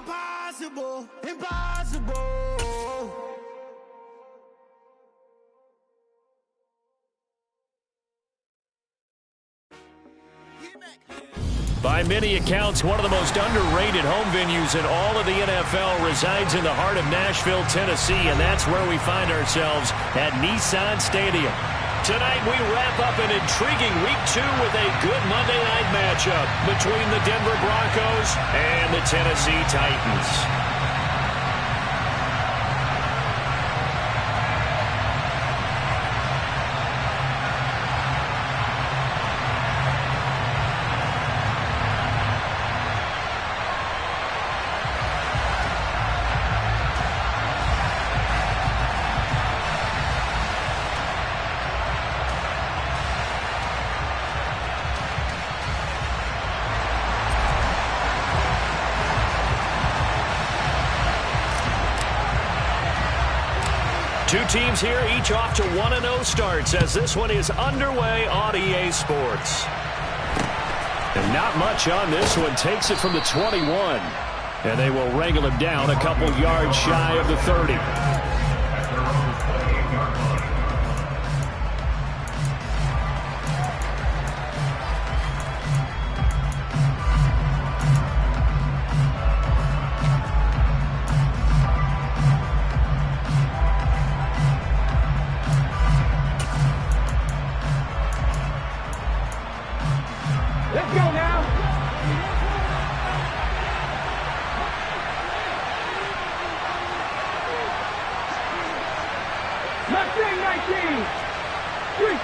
Impossible, impossible. By many accounts, one of the most underrated home venues in all of the NFL resides in the heart of Nashville, Tennessee, and that's where we find ourselves at Nissan Stadium. Tonight, we wrap up an intriguing Week 2 with a good Monday night matchup between the Denver Broncos and the Tennessee Titans. Two teams here, each off to 1-0 starts as this one is underway on EA Sports. And not much on this one. Takes it from the 21. And they will wrangle him down a couple yards shy of the 30.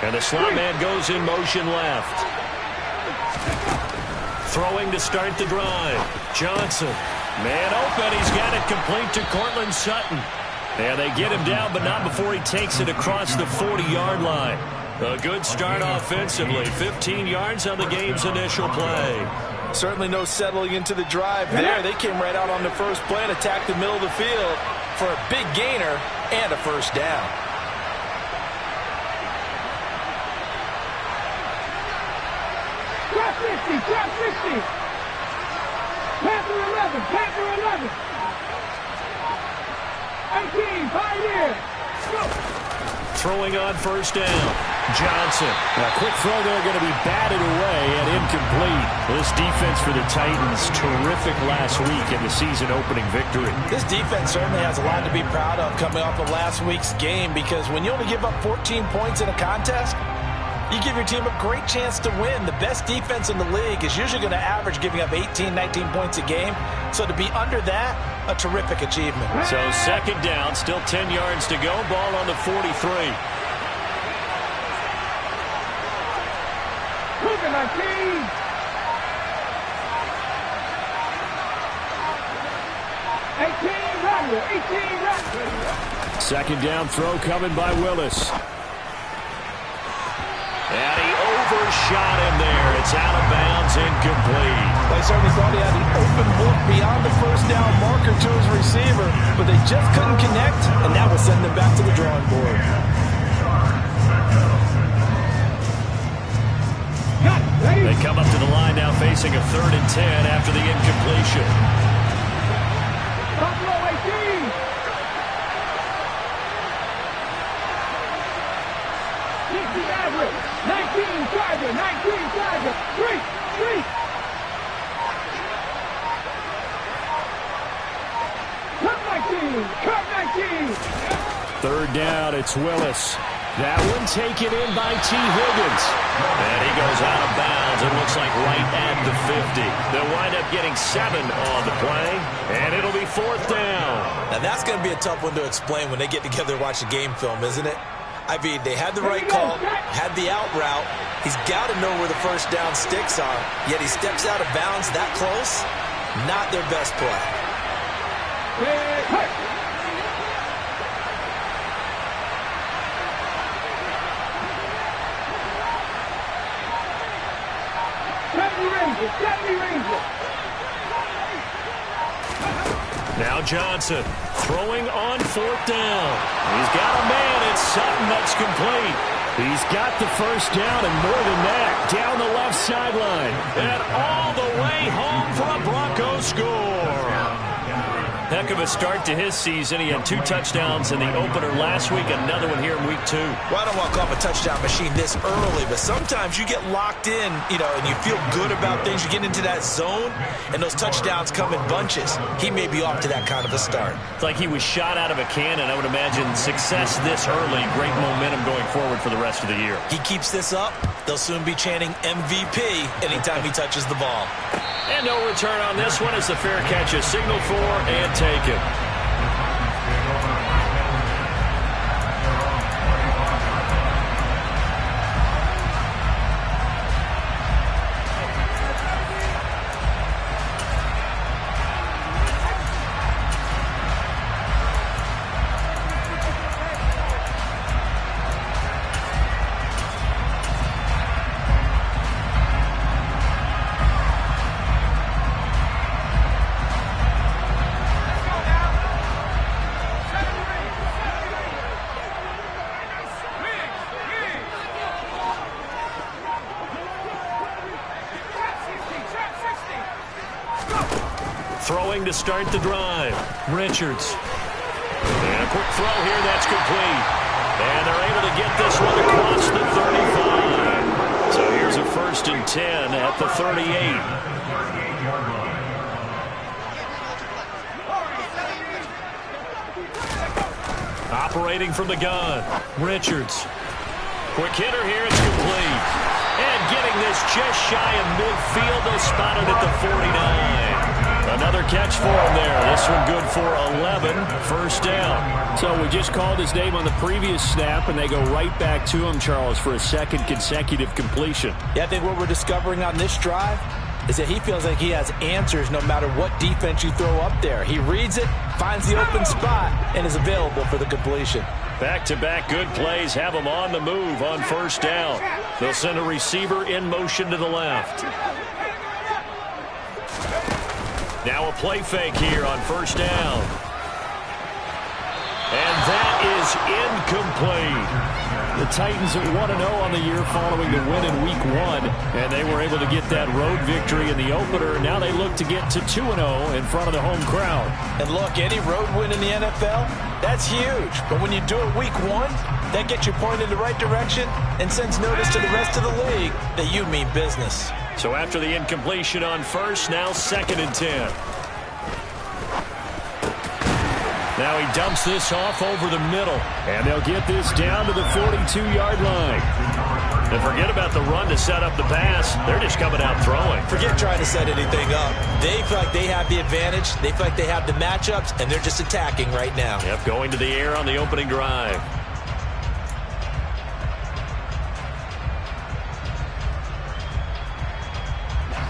And the slot man goes in motion left. Throwing to start the drive. Johnson. Man open. He's got it complete to Courtland Sutton. And they get him down, but not before he takes it across the 40-yard line. A good start offensively. 15 yards on the game's initial play. Certainly no settling into the drive there. They came right out on the first play and attacked the middle of the field for a big gainer and a first down. Drop 50, drop 50. Panther 11, Panther 11. 18, Pioneer. Go. Throwing on first down. Johnson. A quick throw there going to be batted away and incomplete. This defense for the Titans, terrific last week in the season-opening victory. This defense certainly has a lot to be proud of coming off of last week's game, because when you only give up 14 points in a contest, you give your team a great chance to win. The best defense in the league is usually going to average giving up 18, 19 points a game. So to be under that, a terrific achievement. So second down, still 10 yards to go. Ball on the 43. Cougar 19. Second down throw coming by Willis. And he overshot him there. It's out of bounds, incomplete. They certainly thought he had an open look beyond the first down marker to his receiver, but they just couldn't connect, and that will send them back to the drawing board. They come up to the line now facing a 3rd and 10 after the incompletion. Buffalo 18. 60 average. 19 target. 19 target. 3. Cut 19. 3rd down, it's Willis. That one taken in by T. Higgins. And he goes out of bounds. It looks like right at the 50. They'll wind up getting 7 on the play, and it'll be 4th down. Now that's going to be a tough one to explain when they get together and watch a game film, isn't it? I mean, they had the right call, had the out route. He's got to know where the first down sticks are, yet he steps out of bounds that close. Not their best play. Now Johnson throwing on 4th down. He's got a man. It's Sutton that's complete. He's got the first down and more than that. Down the left sideline. And all the way home for a Broncos score. Heck of a start to his season. He had 2 touchdowns in the opener last week, another one here in week 2. Well, I don't want to call him a touchdown machine this early, but sometimes you get locked in, and you feel good about things. You get into that zone, and those touchdowns come in bunches. He may be off to that kind of a start. It's like he was shot out of a cannon. I would imagine success this early, great momentum going forward for the rest of the year. He keeps this up, they'll soon be chanting MVP anytime he touches the ball. And no return on this one as the fair catch is signaled for and taken. Throwing to start the drive. Richards. And a quick throw here. That's complete. And they're able to get this one across the 35. So here's a 1st and 10 at the 38. Operating from the gun. Richards. Quick hitter here. It's complete. And getting this just shy of midfield. They spotted at the 49. Another catch for him there. This one good for 11. 1st down. So we just called his name on the previous snap, and they go right back to him, Charles, for a 2nd consecutive completion. Yeah, I think what we're discovering on this drive is that he feels like he has answers no matter what defense you throw up there. He reads it, finds the open spot, and is available for the completion. Back-to-back good plays have him on the move on 1st down. They'll send a receiver in motion to the left. Now a play fake here on 1st down. And that is incomplete. The Titans at 1-0 on the year following the win in week 1. And they were able to get that road victory in the opener. Now they look to get to 2-0 in front of the home crowd. And look, any road win in the NFL, that's huge. But when you do it week 1, that gets you pointed in the right direction and sends notice to the rest of the league that you mean business. So after the incompletion on 1st, now 2nd and 10. Now he dumps this off over the middle. And they'll get this down to the 42-yard line. And forget about the run to set up the pass. They're just coming out throwing. Forget trying to set anything up. They feel like they have the advantage. They feel like they have the matchups, and they're just attacking right now. Yep, going to the air on the opening drive.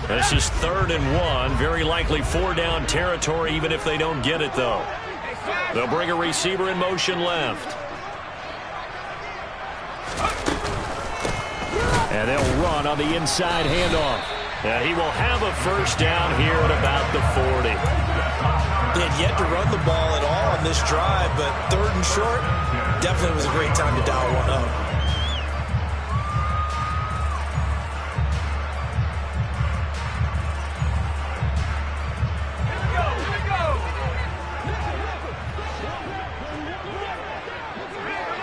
This is 3rd and 1. Very likely 4-down territory, even if they don't get it, though. They'll bring a receiver in motion left. And they'll run on the inside handoff. And he will have a 1st down here at about the 40. They had yet to run the ball at all on this drive, but 3rd and short definitely was a great time to dial one up.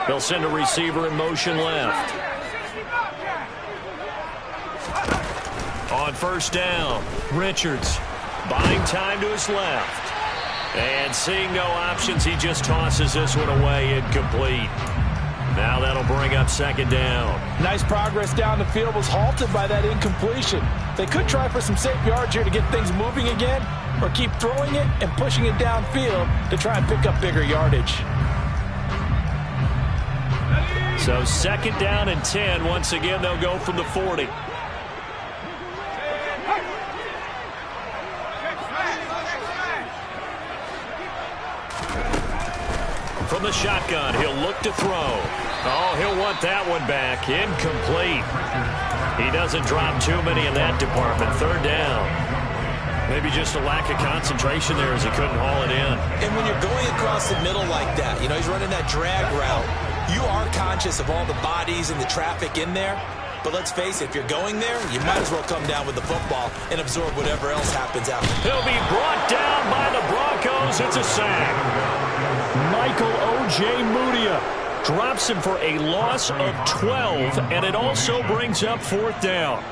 They'll send a receiver in motion left. On 1st down, Richards buying time to his left. And seeing no options, he just tosses this one away, incomplete. Now that'll bring up 2nd down. Nice progress down the field, was halted by that incompletion. They could try for some safe yards here to get things moving again, or keep throwing it and pushing it downfield to try and pick up bigger yardage. So 2nd down and 10. Once again, they'll go from the 40. From the shotgun, he'll look to throw. Oh, he'll want that one back. Incomplete. He doesn't drop too many in that department. 3rd down. Maybe just a lack of concentration there as he couldn't haul it in. And when you're going across the middle like that, he's running that drag route, you are conscious of all the bodies and the traffic in there. But let's face it, if you're going there, you might as well come down with the football and absorb whatever else happens after. He'll be brought down by the Broncos Jones, it's a sack. Michael O.J. Mudia drops him for a loss of 12, and it also brings up 4th down.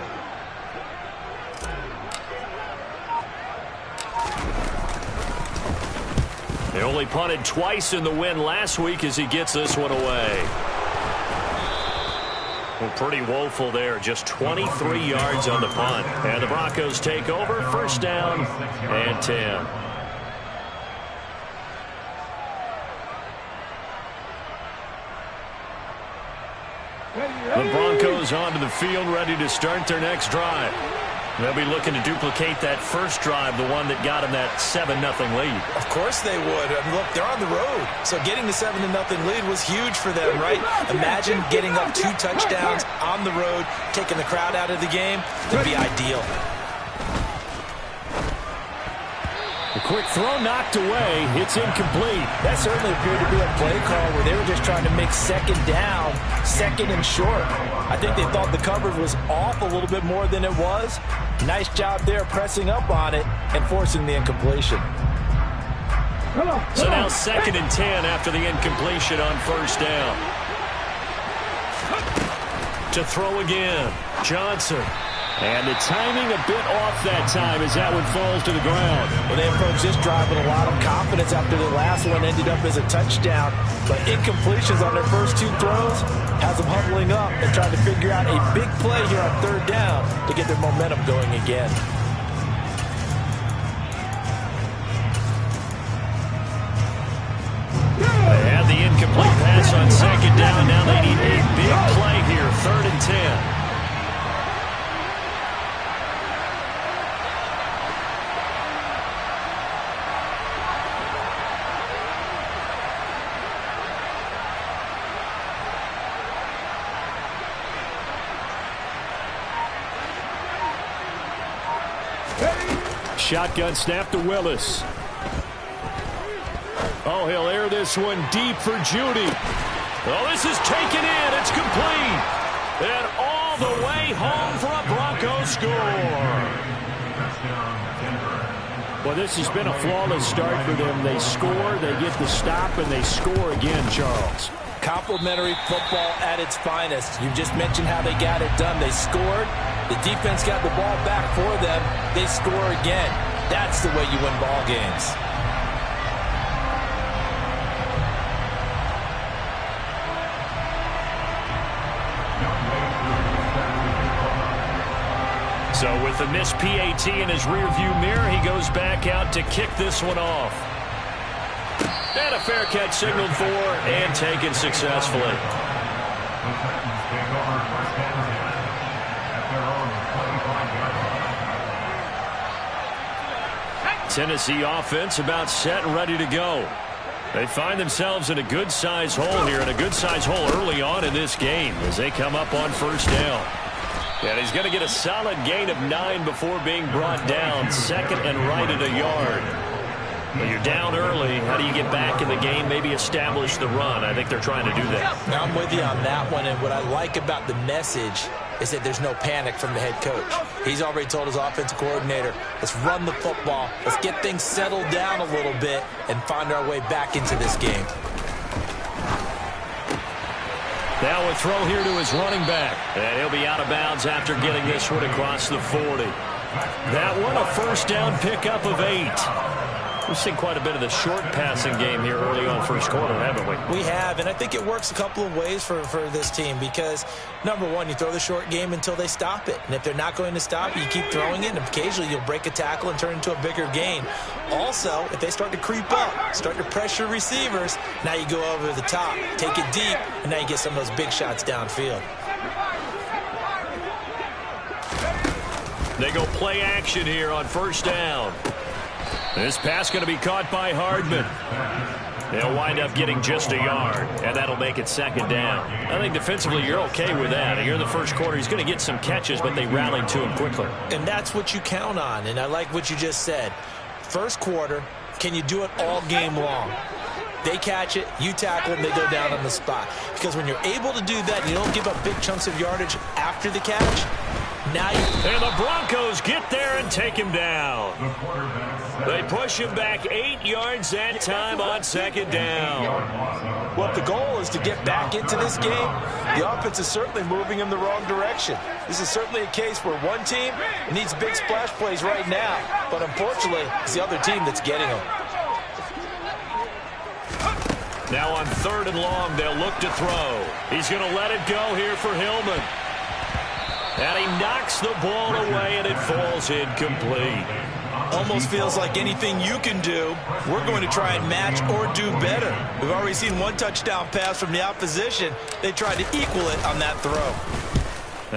They only punted twice in the win last week as he gets this one away. Well, pretty woeful there. Just 23 yards on the punt. And the Broncos take over. 1st down and 10. The Broncos onto the field, ready to start their next drive. They'll be looking to duplicate that first drive, the one that got them that 7-0 lead. Of course they would. I mean, look, they're on the road. So getting the 7-0 lead was huge for them, right? Imagine getting up 2 touchdowns on the road, taking the crowd out of the game. That'd be ideal. The quick throw knocked away. It's incomplete. That certainly appeared to be a play call where they were just trying to make 2nd down, 2nd and short. I think they thought the coverage was off a little bit more than it was. Nice job there pressing up on it and forcing the incompletion. So now 2nd and 10 after the incompletion on 1st down. To throw again, Johnson. And the timing a bit off that time as that one falls to the ground. Well, they approached this drive with a lot of confidence after the last one ended up as a touchdown. But incompletions on their first 2 throws has them huddling up and trying to figure out a big play here on 3rd down to get their momentum going again. They had the incomplete pass on 2nd down. Now they need a big play here, 3rd and 10. Shotgun snap to Willis. Oh, he'll air this one deep for Judy. Oh, this is taken in. It's complete. And all the way home for a Broncos score. Well, this has been a flawless start for them. They score, they get the stop, and they score again, Charles. Complimentary football at its finest. You just mentioned how they got it done. They scored. The defense got the ball back for them. They score again. That's the way you win ball games. So with the missed PAT in his rearview mirror, he goes back out to kick this one off. And a fair catch signaled for and taken successfully. Tennessee offense about set and ready to go. They find themselves in a good-sized hole here, and a good-sized hole early on in this game as they come up on 1st down. And he's going to get a solid gain of 9 before being brought down. 2nd and right at a yard. Well, you're down early. How do you get back in the game? Maybe establish the run. I think they're trying to do that. Now, I'm with you on that one, and what I like about the message is that there's no panic from the head coach. He's already told his offensive coordinator, let's run the football, let's get things settled down a little bit and find our way back into this game. Now a throw here to his running back. And he'll be out of bounds after getting this one across the 40. That one, a 1st down pickup of 8. We've seen quite a bit of the short passing game here early on 1st quarter, haven't we? We have, and I think it works a couple of ways for this team because, number one, you throw the short game until they stop it. And if they're not going to stop it, you keep throwing it, and occasionally you'll break a tackle and turn it into a bigger gain. Also, if they start to creep up, start to pressure receivers, now you go over the top, take it deep, and now you get some of those big shots downfield. They go play action here on 1st down. This pass going to be caught by Hardman. They'll wind up getting just a yard, and that'll make it 2nd down. I think defensively you're okay with that. Here in the 1st quarter, he's going to get some catches, but they rallied to him quickly. And that's what you count on, and I like what you just said. 1st quarter, can you do it all game long? They catch it, you tackle them, they go down on the spot. Because when you're able to do that, you don't give up big chunks of yardage after the catch. Now you... And the Broncos get there and take him down. They push him back 8 yards that time on second down. Well, if the goal is to get back into this game, the offense is certainly moving in the wrong direction. This is certainly a case where one team needs big splash plays right now, but unfortunately, it's the other team that's getting them. Now on 3rd and long, they'll look to throw. He's going to let it go here for Hillman. And he knocks the ball away, and it falls incomplete. Almost feels like anything you can do, we're going to try and match or do better. We've already seen one touchdown pass from the opposition. They tried to equal it on that throw.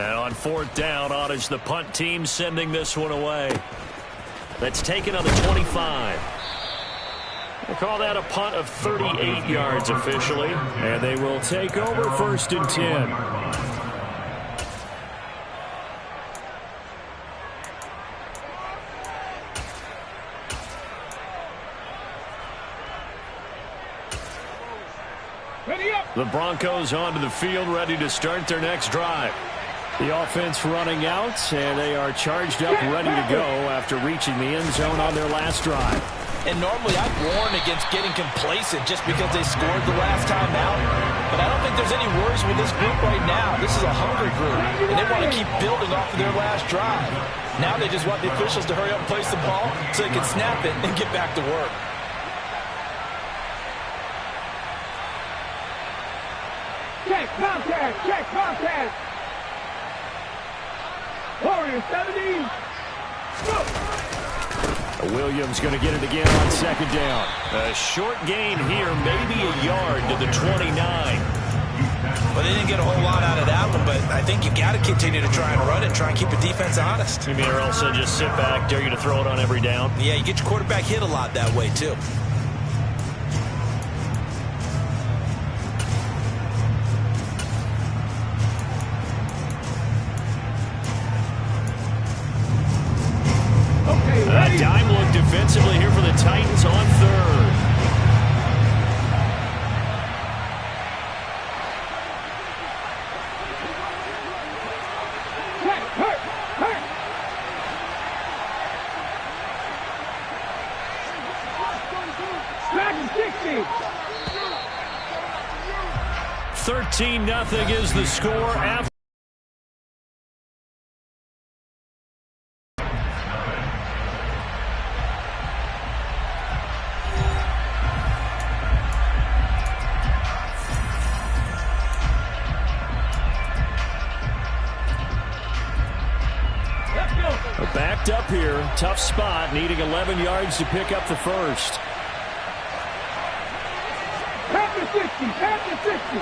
And on 4th down, on is the punt team sending this one away. That's taken on the 25. We'll call that a punt of 38 yards officially. And they will take over 1st and 10. The Broncos onto the field, ready to start their next drive. The offense running out, and they are charged up, ready to go after reaching the end zone on their last drive. And normally I'd warn against getting complacent just because they scored the last time out. But I don't think there's any worries with this group right now. This is a hungry group, and they want to keep building off of their last drive. Now they just want the officials to hurry up and place the ball so they can snap it and get back to work. Check contact, check contact. Warriors 70. Go. Williams going to get it again on 2nd down. A short gain here, maybe a yard to the 29. Well, they didn't get a whole lot out of that one, but I think you got to continue to try and run it, try and keep the defense honest. You mean or also just sit back, dare you to throw it on every down? Yeah, you get your quarterback hit a lot that way, too. A dime look defensively here for the Titans on 3rd. Hurt. 13-0 is the score after. Backed up here, tough spot, needing 11 yards to pick up the first. After 60.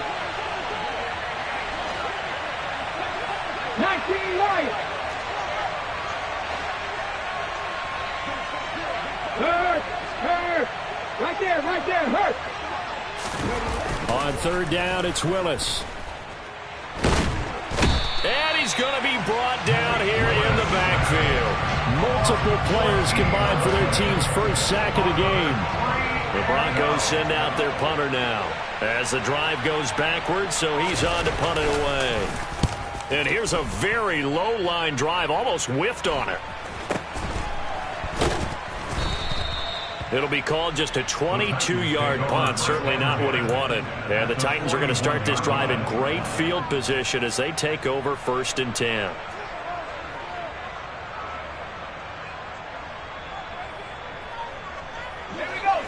19 Lions. Hurt. Right there, hurt. On 3rd down, it's Willis. And he's going to be brought down here in the backfield. Multiple players combined for their team's first sack of the game. The Broncos send out their punter now as the drive goes backwards, so he's on to punt it away. And here's a very low-line drive, almost whiffed on it. It'll be called just a 22-yard punt, certainly not what he wanted. And the Titans are going to start this drive in great field position as they take over 1st and 10. Here we go.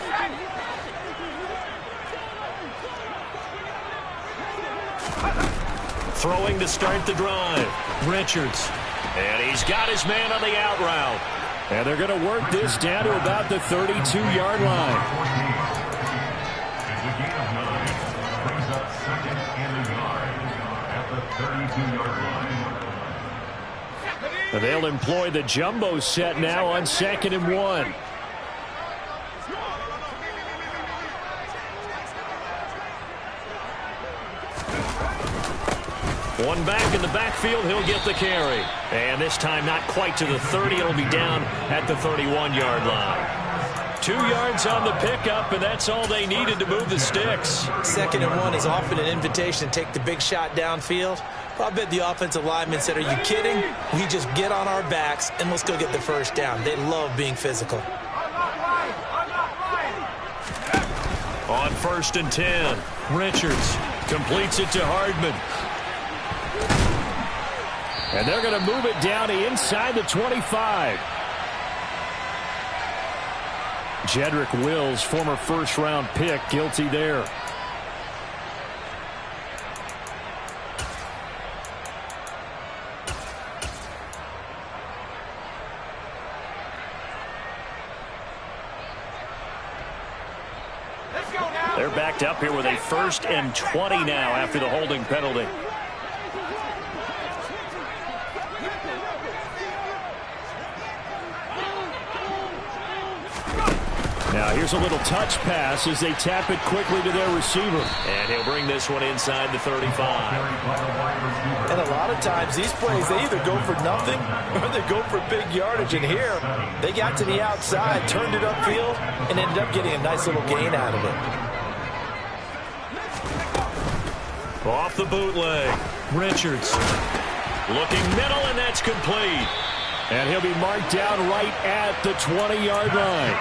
Throwing to start the drive, Richards. And he's got his man on the out route. And they're going to work this down to about the 32-yard line. Brings up 2nd and a yard at the 32-yard line. They'll employ the jumbo set now on 2nd and 1. One back in the backfield, he'll get the carry. And this time not quite to the 30, it'll be down at the 31-yard line. 2 yards on the pickup, and that's all they needed to move the sticks. 2nd and 1 is often an invitation to take the big shot downfield. I bet the offensive lineman said, are you kidding? We just get on our backs and let's go get the first down. They love being physical. 1st and 10. Richards completes it to Hardman. And they're going to move it down to inside the 25. Jedrick Wills, former first-round pick, guilty there. They're backed up here with a 1st and 20 now after the holding penalty. Now here's a little touch pass as they tap it quickly to their receiver. And he'll bring this one inside the 35. And a lot of times these plays, they either go for nothing or they go for big yardage. And here, they got to the outside, turned it upfield, and ended up getting a nice little gain out of it. Off the bootleg. Richards looking middle, and that's complete. And he'll be marked down right at the 20-yard line.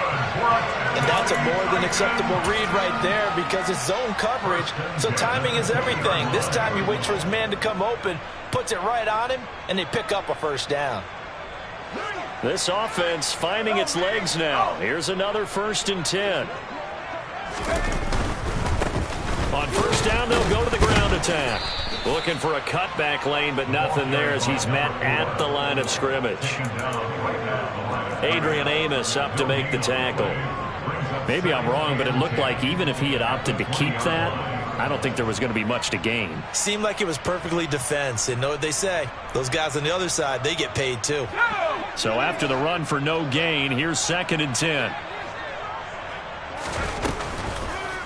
And that's a more than acceptable read right there because it's zone coverage, so timing is everything. This time he waits for his man to come open, puts it right on him, and they pick up a 1st down. This offense finding its legs now. Here's another 1st and 10. On 1st down, they'll go to the ground attack. Looking for a cutback lane, but nothing there as he's met at the line of scrimmage. Adrian Amos up to make the tackle. Maybe I'm wrong, but it looked like even if he had opted to keep that, I don't think there was going to be much to gain. Seemed like it was perfectly defense, and know what they say. Those guys on the other side, they get paid too. So after the run for no gain, here's 2nd and 10.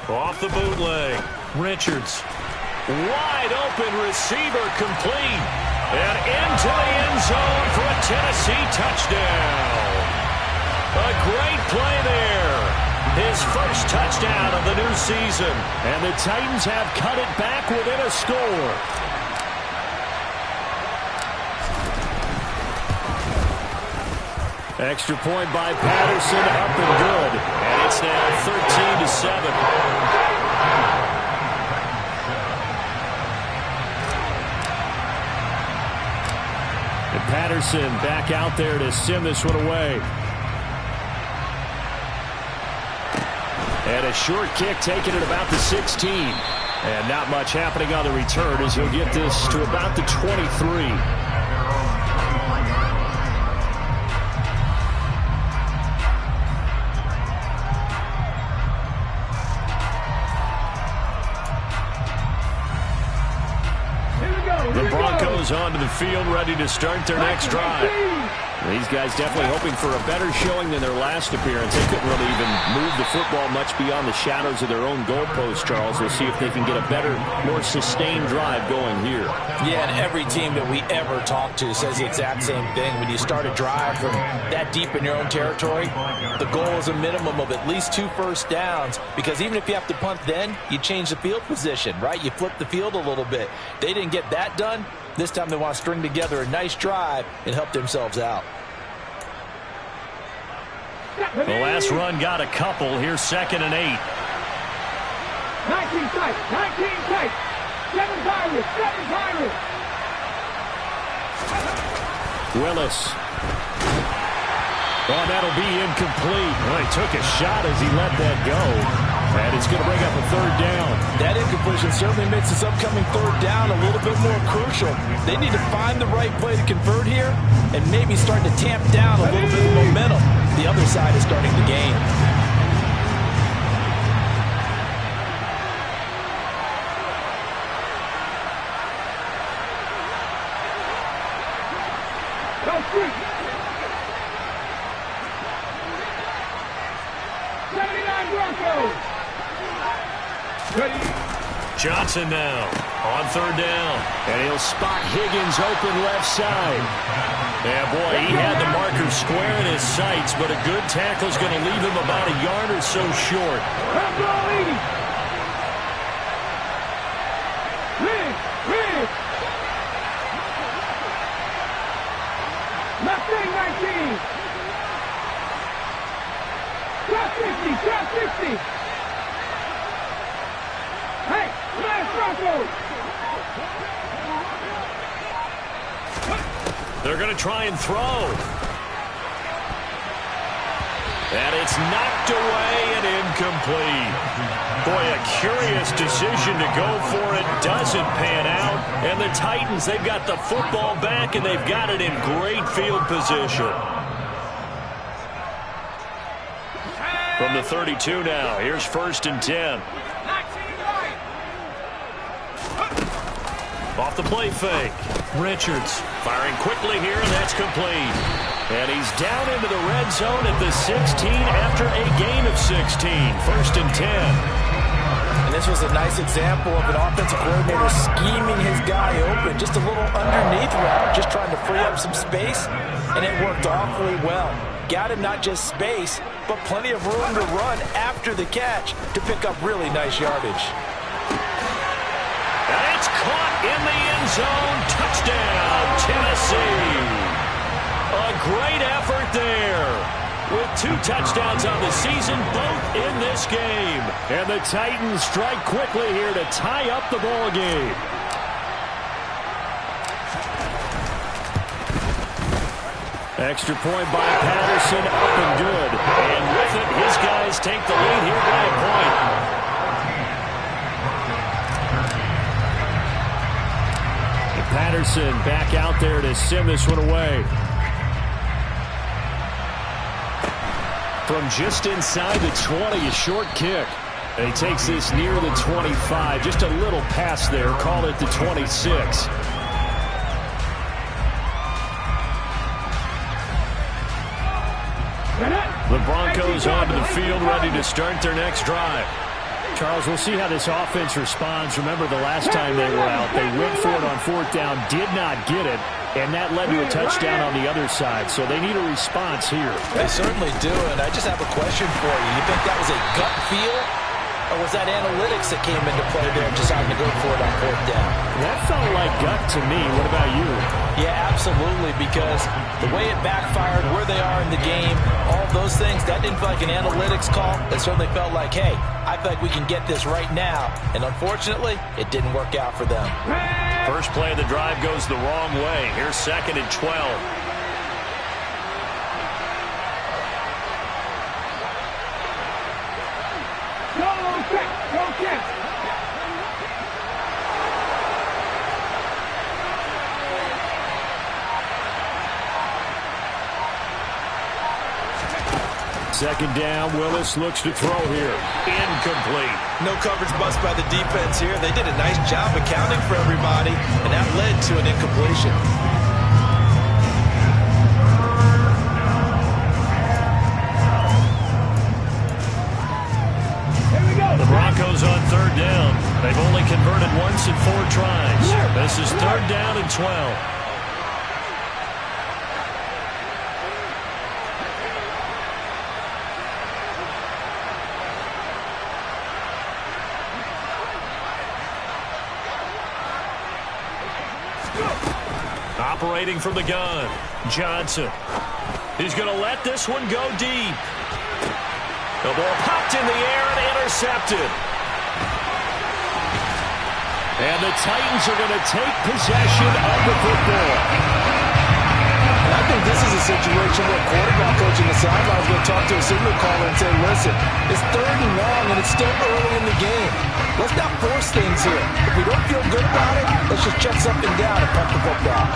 Off the bootleg. Richards. Wide open receiver complete. And into the end zone for a Tennessee touchdown. A great play there. His 1st touchdown of the new season. And the Titans have cut it back within a score. Extra point by Patterson, up and good. And it's now 13-7. And Patterson back out there to send this one away. And a short kick taken at about the 16. And not much happening on the return as he'll get this to about the 23. The Broncos onto the field, ready to start their next drive. These guys definitely hoping for a better showing than their last appearance. They couldn't really even move the football much beyond the shadows of their own goalpost, Charles. We'll see if they can get a better, more sustained drive going here. Yeah, and every team that we ever talk to says the exact same thing. When you start a drive from that deep in your own territory, the goal is a minimum of at least 2 first downs, because even if you have to punt then, you change the field position, right? You flip the field a little bit. They didn't get that done. This time they want to string together a nice drive and help themselves out. The last run got a couple. Here's 2nd and 8. 19 tight, 19 tight. 7 Pirates. Willis. Oh, that'll be incomplete. Well, he took a shot as he let that go. And it's going to bring up a 3rd down. That incompletion certainly makes this upcoming 3rd down a little bit more crucial. They need to find the right play to convert here and maybe start to tamp down a little bit of momentum. The other side is starting to gain. Go street. 79 Broncos. Ready. Johnson now on 3rd down. And he'll spot Higgins open left side. Yeah, boy, he had the marker square in his sights, but a good tackle is going to leave him about a yard or so short. Left wing 19. Drop 50. They're going to try and throw. And it's knocked away and incomplete. Boy, a curious decision to go for it. Doesn't pan out. And the Titans, they've got the football back, and they've got it in great field position. From the 32 now, here's 1st and 10. Off the play fake. Richards firing quickly here, and that's complete. And he's down into the red zone at the 16 after a gain of 16. 1st and 10. And this was a nice example of an offensive coordinator scheming his guy open. Just a little underneath route, just trying to free up some space, and it worked awfully well. Got him not just space, but plenty of room to run after the catch to pick up really nice yardage. And it's caught in the end zone. Touchdown, Tennessee. A great effort there. With 2 touchdowns on the season, both in this game. And the Titans strike quickly here to tie up the ball game. Extra point by Patterson, up and good. And with it, his guys take the lead here by a point. And Patterson back out there to send this one away. From just inside the 20, a short kick. And he takes this near the 25. Just a little pass there. Call it the 26. The Broncos onto the field, ready to start their next drive. Charles, we'll see how this offense responds. Remember the last time they were out, they went for it on 4th down, did not get it, and that led to a touchdown on the other side. So they need a response here. They certainly do, and I just have a question for you. You think that was a gut feel, or was that analytics that came into play there and decided to go for it on 4th down? That felt like gut to me. What about you? Yeah, absolutely, because the way it backfired, where they are in the game, all those things, that didn't feel like an analytics call. It certainly felt like, hey, I feel like we can get this right now. And unfortunately, it didn't work out for them. First play of the drive goes the wrong way. Here's 2nd and 12. Go catch. Second down, Willis looks to throw here. Incomplete. No coverage bust by the defense here. They did a nice job accounting for everybody, and that led to an incompletion. The Broncos on 3rd down. They've only converted once in 4 tries. This is 3rd down and 12. Operating from the gun, Johnson. He's going to let this one go deep. The ball popped in the air and intercepted. And the Titans are going to take possession of the football. And I think this is a situation where quarterback coach in the sideline is going to talk to a signal caller and say, listen, it's 3rd and long and it's still early in the game. Let's not force things here. If we don't feel good about it, let's just check something down and punt the football.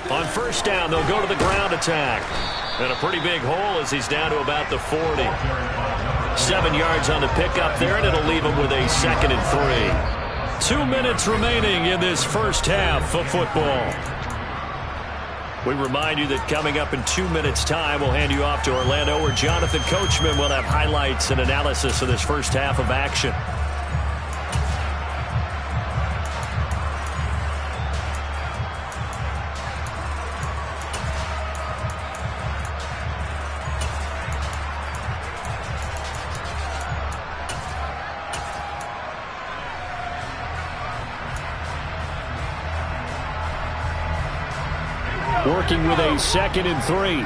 On 1st down, they'll go to the ground attack. And a pretty big hole as he's down to about the 40. 7 yards on the pickup there, and it'll leave him with a 2nd and 3. 2 minutes remaining in this first half of football. We remind you that coming up in 2 minutes' time, we'll hand you off to Orlando, where Jonathan Coachman will have highlights and analysis of this first half of action. Working with a 2nd and 3.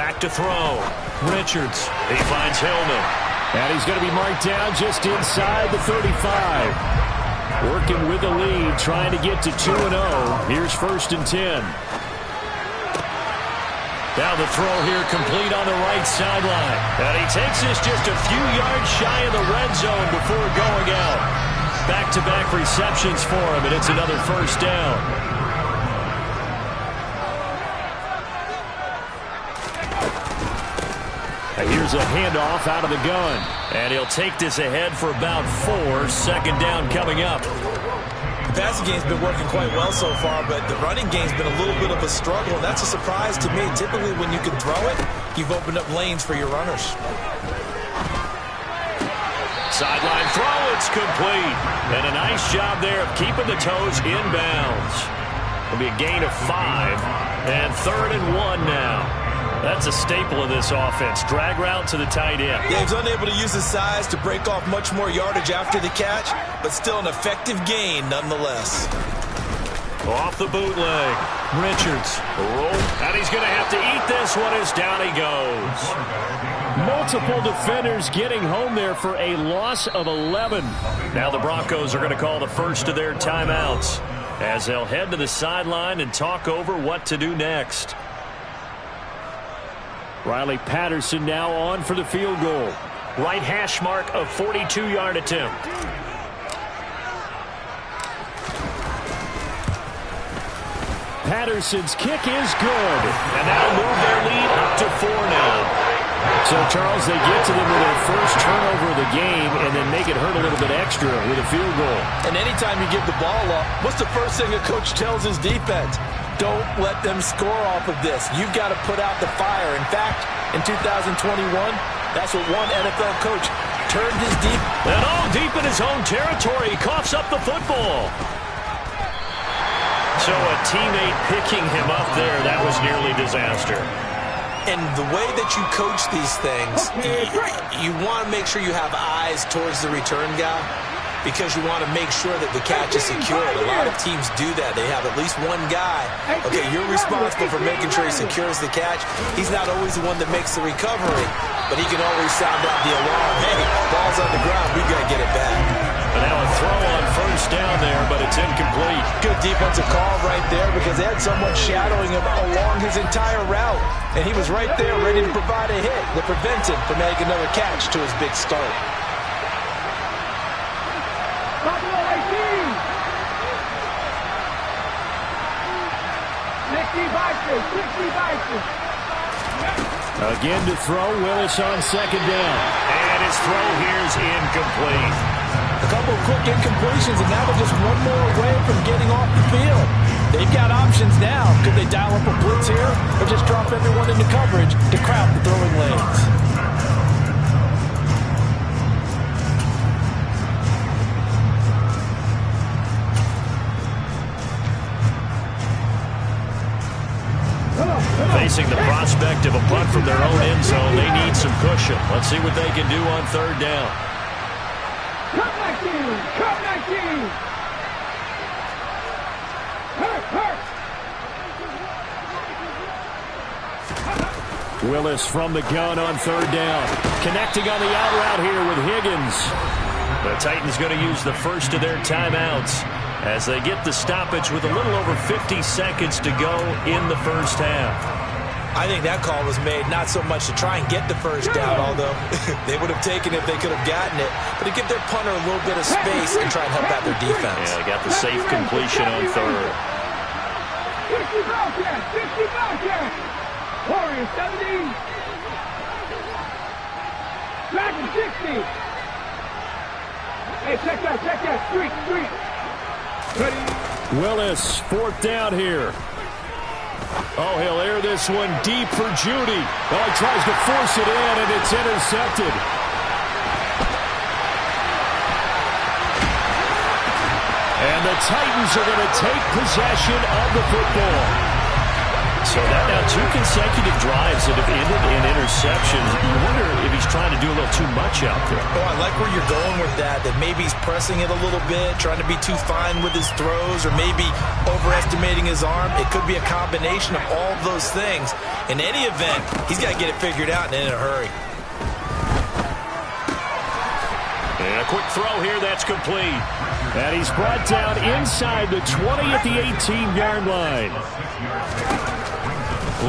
Back to throw. Richards. He finds Hillman. And he's going to be marked down just inside the 35. Working with the lead, trying to get to 2-0. Here's 1st and 10. Now the throw here complete on the right sideline. And he takes this just a few yards shy of the red zone before going out. Back-to-back receptions for him, and it's another 1st down. And here's a handoff out of the gun. And he'll take this ahead for about 4. 2nd down coming up. The passing game's been working quite well so far, but the running game's been a little bit of a struggle, and that's a surprise to me. Typically, when you can throw it, you've opened up lanes for your runners. Sideline throw, it's complete. And a nice job there of keeping the toes in bounds. It'll be a gain of 5, and 3rd and 1 now. That's a staple of this offense. Drag route to the tight end. Yeah, he's unable to use his size to break off much more yardage after the catch, but still an effective gain nonetheless. Off the bootleg. Richards. Roll. And he's going to have to eat this one as down he goes. Multiple defenders getting home there for a loss of 11. Now the Broncos are going to call the first of their timeouts as they'll head to the sideline and talk over what to do next. Riley Patterson now on for the field goal. Right hash mark of 42-yard attempt. Patterson's kick is good. And that'll move their lead up to 4 now. So, Charles, they get to them with their first turnover of the game and then make it hurt a little bit extra with a field goal. And anytime you give the ball up, what's the first thing a coach tells his defense? Don't let them score off of this. You've got to put out the fire. In fact, in 2021, that's what one NFL coach turned his deep. And all deep in his own territory, he coughs up the football. So a teammate picking him up there, that was nearly disaster. And the way that you coach these things, you want to make sure you have eyes towards the return guy because you want to make sure that the catch is secured. A lot of teams do that. They have at least one guy. Okay, you're responsible for making sure he secures the catch. He's not always the one that makes the recovery, but he can always sound out the alarm. Hey, ball's on the ground. We've got to get it back. And now a throw on 1st down there, but it's incomplete. Good defensive call right there because they had someone shadowing him along his entire route. And he was right there ready to provide a hit that prevents him from making another catch to his big start. Buffalo 18. 60 Vikings. Again to throw, Willis on 2nd down. And his throw here's incomplete. A couple of quick incompletions, and now they're just one more away from getting off the field. They've got options now. Could they dial up a blitz here or just drop everyone into coverage to crowd the throwing lanes? Facing the prospect of a punt from their own end zone, they need some cushion. Let's see what they can do on 3rd down. Cut 19. Willis from the gun on 3rd down. Connecting on the out route here with Higgins. The Titans going to use the first of their timeouts as they get the stoppage with a little over 50 seconds to go in the 1st half. I think that call was made not so much to try and get the 1st down, although they would have taken it if they could have gotten it, but to give their punter a little bit of space and try and help out their defense. Yeah, they got the safe completion on 3rd. 60 Bobcats. Warriors 70. Dragon 60. Hey, check that. Street. Ready? Willis, 4th down here. Oh, he'll air this one deep for Judy. Oh, he tries to force it in, and it's intercepted. And the Titans are going to take possession of the football. So that now 2 consecutive drives that have ended in interceptions. You wonder if he's trying to do a little too much out there. Oh, I like where you're going with that maybe he's pressing it a little bit, trying to be too fine with his throws, or maybe overestimating his arm. It could be a combination of all of those things. In any event, he's got to get it figured out and in a hurry. And a quick throw here, that's complete. And he's brought down inside the 20 at the 18-yard line.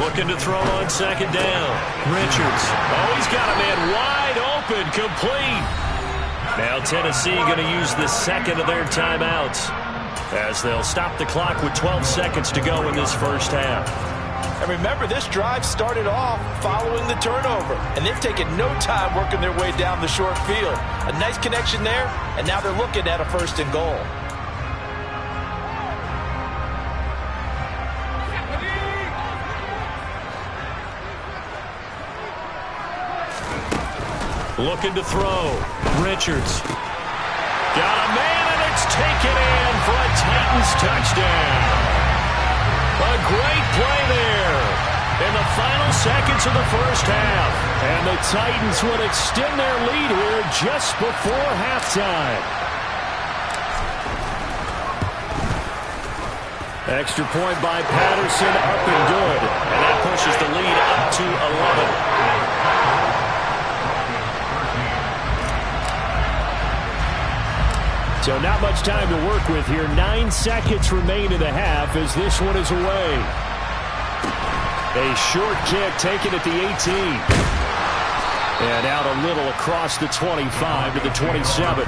Looking to throw on second down. Richards. Oh, he's got a man wide open, complete. Now Tennessee going to use the second of their timeouts as they'll stop the clock with 12 seconds to go in this first half. And remember, this drive started off following the turnover, and they've taken no time working their way down the short field. A nice connection there, and now they're looking at a 1st and goal. Looking to throw. Richards. Got a man, and it's taken in for a Titans touchdown. A great play there in the final seconds of the first half. And the Titans would extend their lead here just before halftime. Extra point by Patterson, up and good. And that pushes the lead up to 11. So not much time to work with here. 9 seconds remain in the half as this one is away. A short kick taken at the 18. And out a little across the 25 to the 27.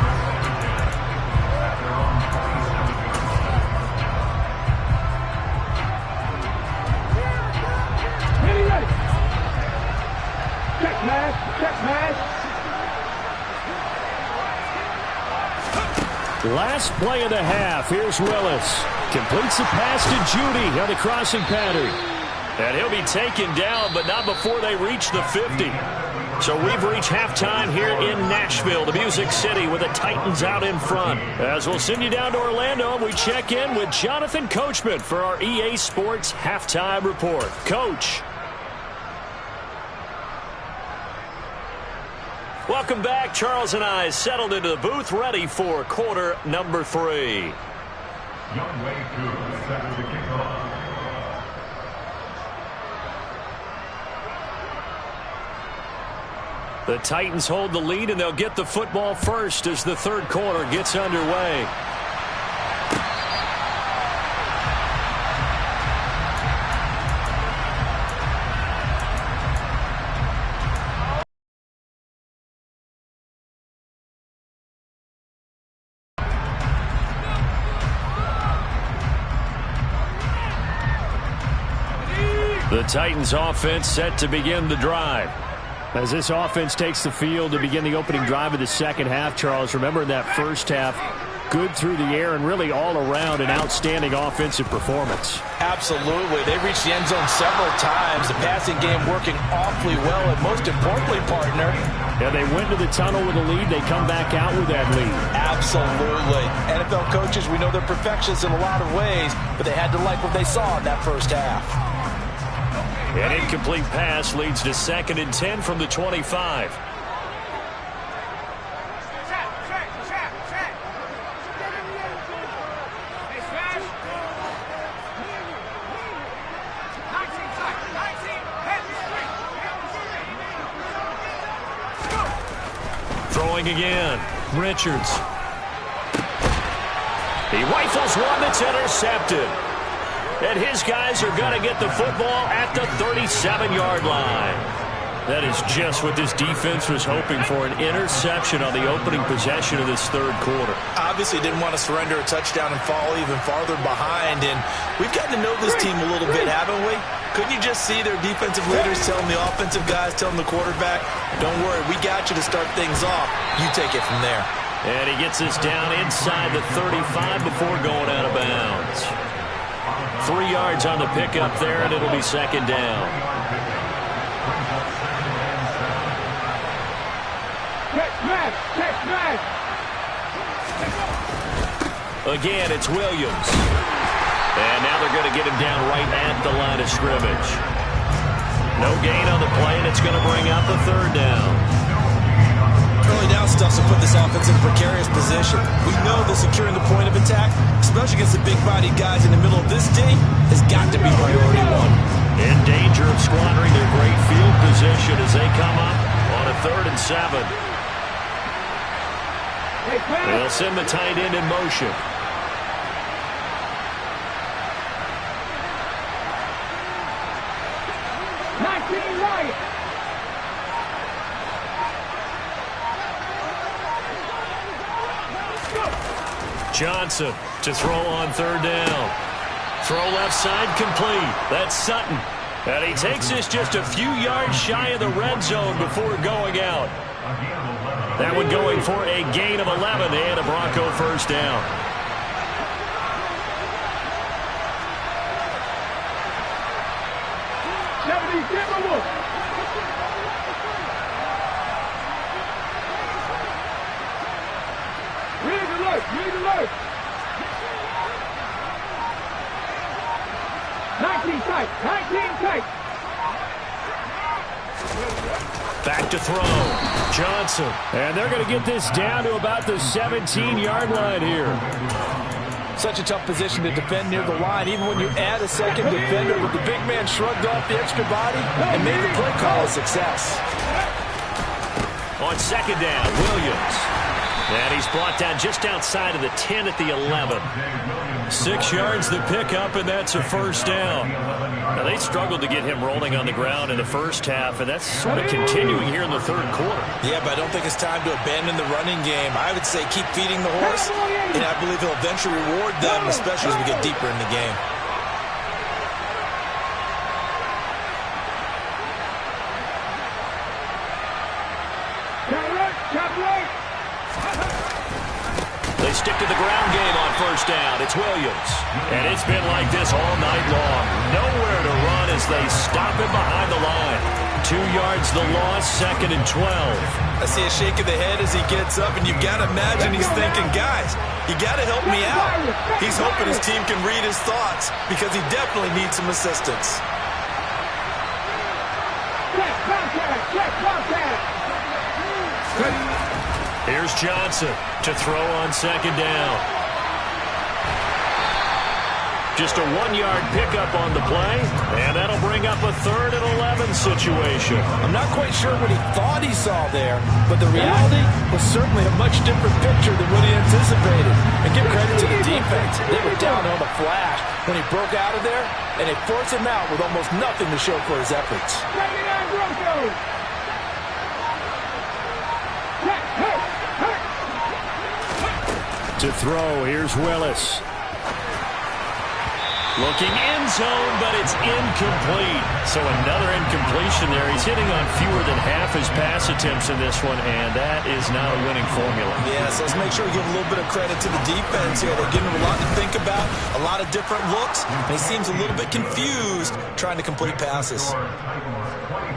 Ready. Check pass. Check pass. Last play of the half. Here's Willis. Completes the pass to Judy on the crossing pattern. And he'll be taken down, but not before they reach the 50. So we've reached halftime here in Nashville, the Music City, with the Titans out in front. As we'll send you down to Orlando, we check in with Jonathan Coachman for our EA Sports Halftime Report. Coach. Welcome back. Charles and I settled into the booth, ready for quarter number 3. Young Wei Koo set to kick off. The Titans hold the lead, and they'll get the football first as the third quarter gets underway. The Titans offense set to begin the drive. As this offense takes the field to begin the opening drive of the second half, Charles, remember in that first half, good through the air and really all around an outstanding offensive performance. Absolutely. They reached the end zone several times. The passing game working awfully well, and most importantly, partner, yeah, they went to the tunnel with a lead. They come back out with that lead. Absolutely. NFL coaches, we know they're perfectionists in a lot of ways, but they had to like what they saw in that first half. An incomplete pass leads to 2nd and 10 from the 25. Throwing again. Richards. He rifles one that's intercepted. And his guys are going to get the football at the 37-yard line. That is just what this defense was hoping for, an interception on the opening possession of this third quarter. Obviously didn't want to surrender a touchdown and fall even farther behind. And we've gotten to know this team a little bit, haven't we? Couldn't you just see their defensive leaders telling the offensive guys, telling the quarterback, don't worry, we got you to start things off. You take it from there. And he gets us down inside the 35 before going out of bounds. 3 yards on the pickup there, and it'll be 2nd down. Again, it's Williams. And now they're going to get him down right at the line of scrimmage. No gain on the play, and it's going to bring out the third down. Early down stuff to put this offense in a precarious position. We know that securing the point of attack, especially against the big-bodied guys in the middle of this D, has got to be priority one. In danger of squandering their great field position as they come up on a 3rd and 7. They'll send the tight end in motion. Johnson to throw on 3rd down. Throw left side complete. That's Sutton. And he takes this just a few yards shy of the red zone before going out. That one going for a gain of 11 and a Bronco first down. Read alert. 19 tight. Back to throw. Johnson. And they're going to get this down to about the 17-yard line here. Such a tough position to defend near the line, even when you add a second defender. But the big man shrugged off the extra body and made the play call a success. On 2nd down, Williams. And he's brought down just outside of the 10 at the 11. 6 yards the pickup, and that's a first down. Now, they struggled to get him rolling on the ground in the first half, and that's sort of continuing here in the 3rd quarter. Yeah, but I don't think it's time to abandon the running game. I would say keep feeding the horse, and I believe he'll eventually reward them, especially as we get deeper in the game. They stick to the ground game on 1st down. It's Williams. And it's been like this all night long. Nowhere to run as they stop him behind the line. 2 yards the loss, 2nd and 12. I see a shake of the head as he gets up, and you've got to imagine he's thinking, guys, you got to help me out. He's hoping his team can read his thoughts because he definitely needs some assistance. Here's Johnson to throw on 2nd down. Just a 1-yard pickup on the play, and that'll bring up a 3rd and 11 situation. I'm not quite sure what he thought he saw there, but the reality was certainly a much different picture than what he anticipated. And give credit to the defense. They were down on the flash when he broke out of there, and they forced him out with almost nothing to show for his efforts. To throw, here's Willis. Looking end zone, but it's incomplete. So another incompletion there. He's hitting on fewer than half his pass attempts in this one, and that is not a winning formula. Yeah, so let's make sure we give a little bit of credit to the defense here. They're giving him a lot to think about, a lot of different looks, and he seems a little bit confused trying to complete passes.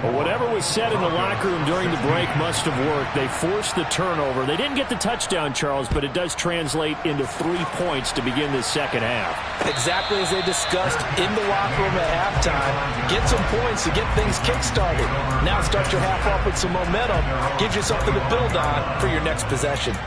Well, whatever was said in the locker room during the break must have worked. They forced the turnover. They didn't get the touchdown, Charles, but it does translate into 3 points to begin this second half. Exactly as they discussed in the locker room at halftime. Get some points to get things kick-started. Now start your half off with some momentum. Gives you something to build on for your next possession.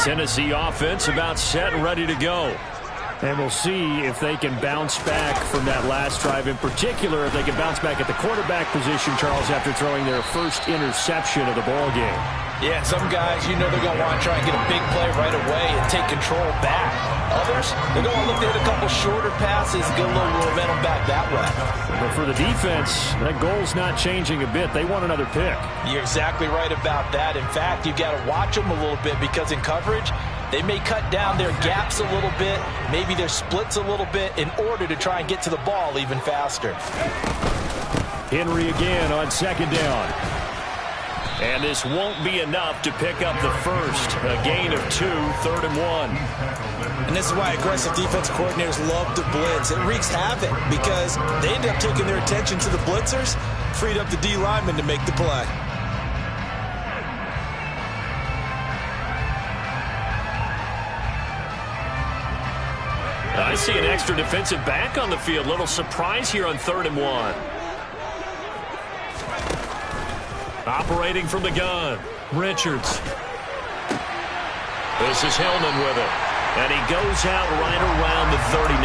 Tennessee offense about set and ready to go. And we'll see if they can bounce back from that last drive. In particular, if they can bounce back at the quarterback position, Charles, after throwing their first interception of the ball game. Yeah, some guys, you know they're going to want to try and get a big play right away and take control back. Others, they're going to look to hit a couple shorter passes and get a little momentum back that way. But for the defense, that goal's not changing a bit. They want another pick. You're exactly right about that. In fact, you've got to watch them a little bit because in coverage, they may cut down their gaps a little bit, maybe their splits a little bit in order to try and get to the ball even faster. Henry again on second down. And this won't be enough to pick up the first. A gain of 2, 3rd and 1. And this is why aggressive defense coordinators love to blitz. It wreaks havoc because they end up taking their attention to the blitzers, freed up the D lineman to make the play. I see an extra defensive back on the field. Little surprise here on 3rd and 1. Operating from the gun, Richards. This is Hillman with it. And he goes out right around the 39.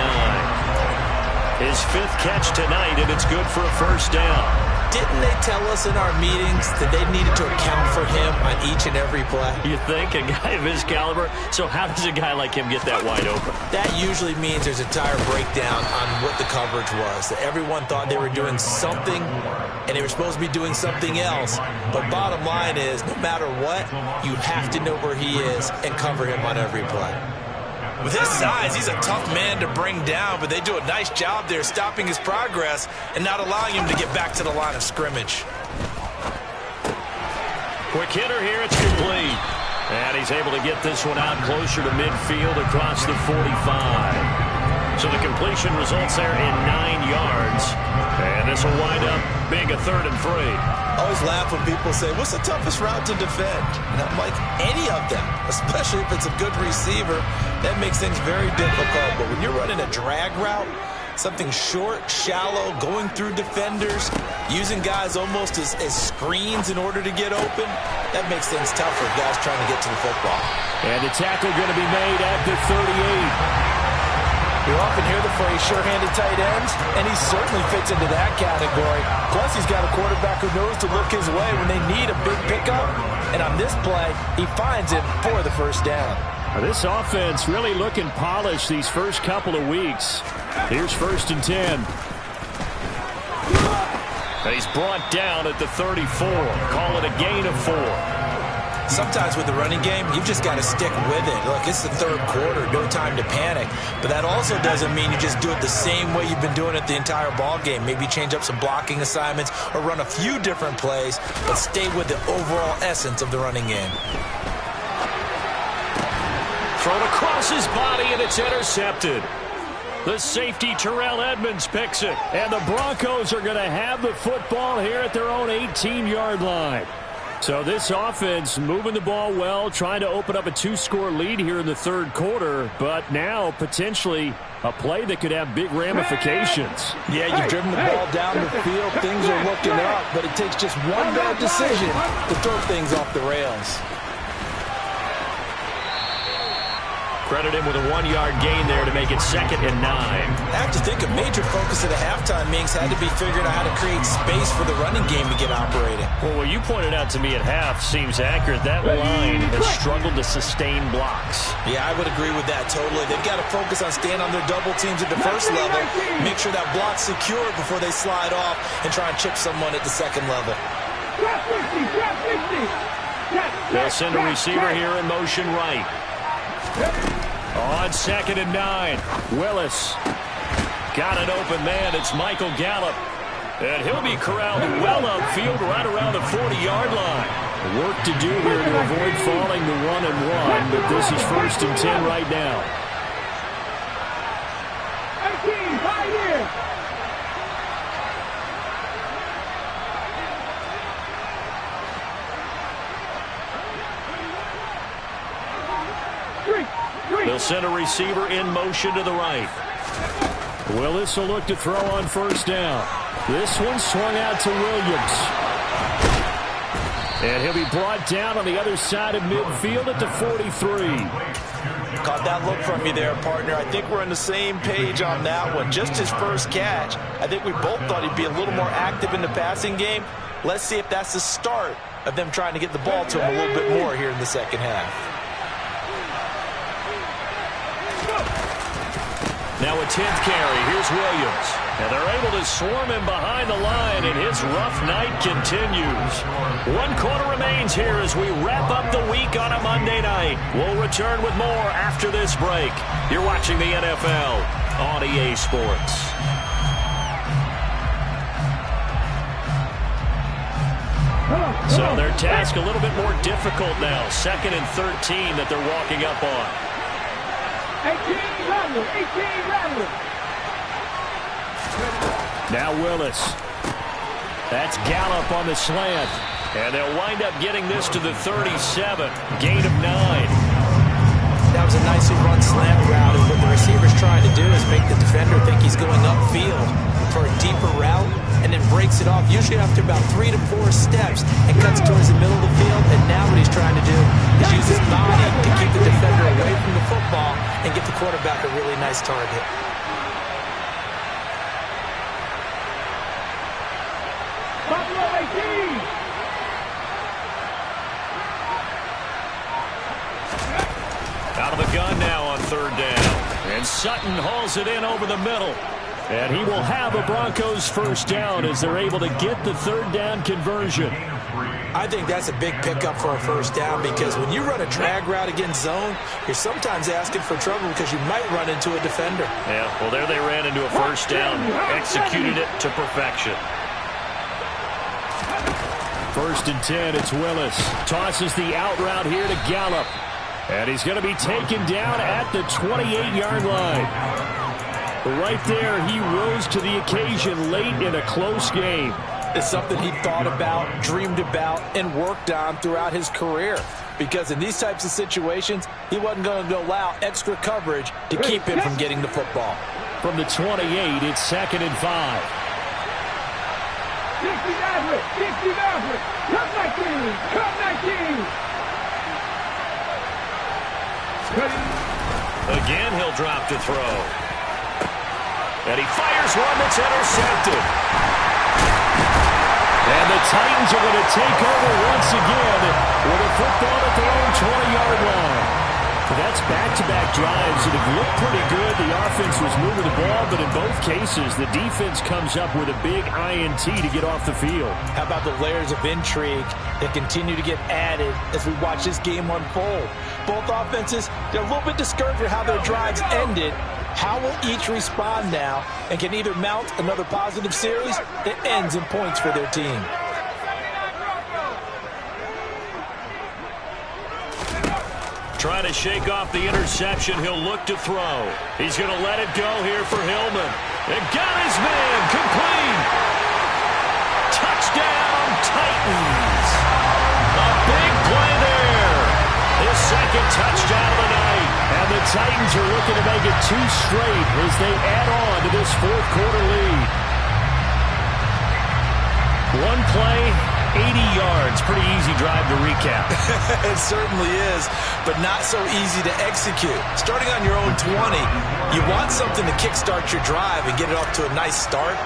His 5th catch tonight, and it's good for a first down. Didn't they tell us in our meetings that they needed to account for him on each and every play? You think? A guy of his caliber? So how does a guy like him get that wide open? That usually means there's a entire breakdown on what the coverage was. That everyone thought they were doing something, and they were supposed to be doing something else. But bottom line is, no matter what, you have to know where he is and cover him on every play. With his size, he's a tough man to bring down, but they do a nice job there stopping his progress and not allowing him to get back to the line of scrimmage. Quick hitter here, it's complete. And he's able to get this one out closer to midfield across the 45. So the completion results there in 9 yards. And this will wind up being a 3rd and 3. I always laugh when people say, what's the toughest route to defend? And I'm like, any of them, especially if it's a good receiver. That makes things very difficult. But when you're running a drag route, something short, shallow, going through defenders, using guys almost as screens in order to get open, that makes things tough for guys trying to get to the football. And the tackle going to be made at the 38. You often hear the phrase sure-handed tight ends, and he certainly fits into that category. Plus, he's got a quarterback who knows to look his way when they need a big pickup. And on this play, he finds it for the first down. This offense really looking polished these first couple of weeks. Here's 1st and 10. And he's brought down at the 34. Call it a gain of 4. Sometimes with the running game, you've just got to stick with it. Look, it's the 3rd quarter, no time to panic. But that also doesn't mean you just do it the same way you've been doing it the entire ball game. Maybe change up some blocking assignments or run a few different plays, but stay with the overall essence of the running game. Thrown across his body, and it's intercepted. The safety, Terrell Edmonds, picks it. And the Broncos are going to have the football here at their own 18-yard line. So this offense moving the ball well, trying to open up a 2-score lead here in the 3rd quarter, but now potentially a play that could have big ramifications. Yeah, you've driven the ball down the field. Things are looking up, but it takes just one bad decision to throw things off the rails. Credit him with a 1-yard gain there to make it 2nd and 9. I have to think a major focus of the halftime meetings had to be figuring out how to create space for the running game to get operating. Well, what you pointed out to me at half seems accurate. That line has struggled to sustain blocks. Yeah, I would agree with that totally. They've got to focus on staying on their double teams at the first level, make sure that block's secure before they slide off and try and chip someone at the 2nd level. They'll send a receiver here in motion right. On 2nd and 9, Willis got an open man. It's Michael Gallup. And he'll be corralled well upfield right around the 40-yard line. Work to do here to avoid falling to 1-and-1, but this is 1st and 10 right now. 18, right here. They'll send a receiver in motion to the right. Willis will look to throw on 1st down. This one swung out to Williams. And he'll be brought down on the other side of midfield at the 43. Caught that look from you there, partner. I think we're on the same page on that one. Just his first catch. I think we both thought he'd be a little more active in the passing game. Let's see if that's the start of them trying to get the ball to him a little bit more here in the 2nd half. Now a 10th carry. Here's Williams. And they're able to swarm him behind the line, and his rough night continues. 1 quarter remains here as we wrap up the week on a Monday night. We'll return with more after this break. You're watching the NFL on EA Sports. So their task a little bit more difficult now. 2nd and 13 that they're walking up on. 18 Rattler. Now Willis. That's Gallup on the slant. And they'll wind up getting this to the 37. Gain of 9. That was a nicely run slant route, and what the receiver's trying to do is make the defender think he's going upfield for a deeper route, and then breaks it off, usually after about 3 to 4 steps, and cuts towards the middle of the field. And now what he's trying to do is use his body to keep the defender away from the football and get the quarterback a really nice target. Buffalo 18. Out of the gun now on 3rd down. And Sutton hauls it in over the middle. And he will have a Broncos first down as they're able to get the 3rd down conversion. I think that's a big pickup for a first down, because when you run a drag route against zone, you're sometimes asking for trouble because you might run into a defender. Yeah, well, there they ran into a first down. Executed it to perfection. 1st and 10, it's Willis. Tosses the out route here to Gallup. And he's going to be taken down at the 28-yard line. Right there, he rose to the occasion late in a close game. It's something he thought about, dreamed about, and worked on throughout his career. Because in these types of situations, he wasn't going to allow extra coverage to keep him from getting the football. From the 28, it's 2nd and 5. 60 Maverick. Cut 19. Again, he'll drop to throw. And he fires one that's intercepted. And the Titans are going to take over once again with a football at their own 20-yard line. That's back-to-back drives that have looked pretty good. The offense was moving the ball, but in both cases, the defense comes up with a big INT to get off the field. How about the layers of intrigue that continue to get added as we watch this game unfold? Both offenses, they're a little bit discouraged with how their drives ended. How will each respond now and can either mount another positive series that ends in points for their team? Trying to shake off the interception. He'll look to throw. He's going to let it go here for Hillman. And got his man. Complete. Touchdown, Titans. A big play there. His 2nd touchdown of the night. And the Titans are looking to make it 2 straight as they add on to this 4th quarter lead. One play, 80 yards. Pretty easy drive to recap. It certainly is, but not so easy to execute. Starting on your own 20, you want something to kickstart your drive and get it off to a nice start.